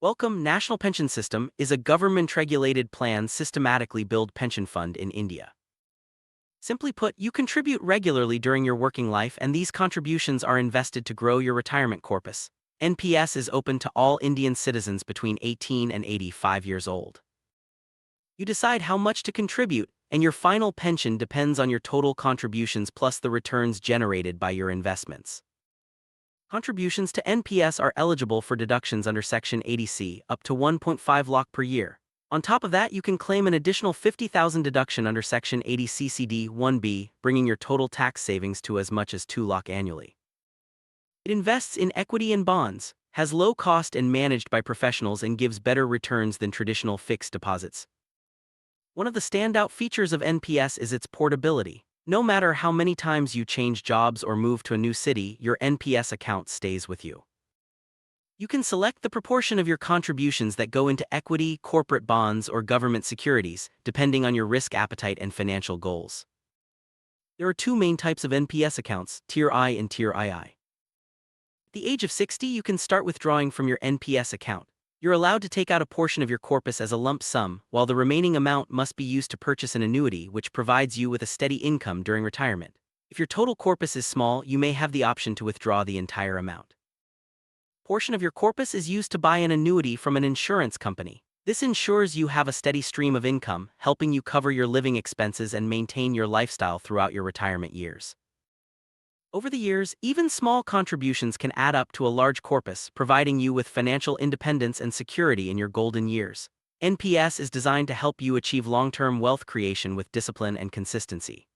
Welcome National Pension System is a government-regulated plan systematically build pension fund in India. Simply put, you contribute regularly during your working life and these contributions are invested to grow your retirement corpus. NPS is open to all Indian citizens between 18 and 85 years old. You decide how much to contribute, and your final pension depends on your total contributions plus the returns generated by your investments. Contributions to NPS are eligible for deductions under Section 80C up to 1.5 lakh per year. On top of that, you can claim an additional 50,000 deduction under Section 80 CCD 1B, bringing your total tax savings to as much as 2 lakh annually. It invests in equity and bonds, has low cost and managed by professionals and gives better returns than traditional fixed deposits. One of the standout features of NPS is its portability. No matter how many times you change jobs or move to a new city, your NPS account stays with you. You can select the proportion of your contributions that go into equity, corporate bonds, or government securities, depending on your risk appetite and financial goals. There are two main types of NPS accounts, Tier I and Tier II. At the age of 60, you can start withdrawing from your NPS account. You're allowed to take out a portion of your corpus as a lump sum, while the remaining amount must be used to purchase an annuity which provides you with a steady income during retirement. If your total corpus is small, you may have the option to withdraw the entire amount. Portion of your corpus is used to buy an annuity from an insurance company. This ensures you have a steady stream of income, helping you cover your living expenses and maintain your lifestyle throughout your retirement years. Over the years, even small contributions can add up to a large corpus, providing you with financial independence and security in your golden years. NPS is designed to help you achieve long-term wealth creation with discipline and consistency.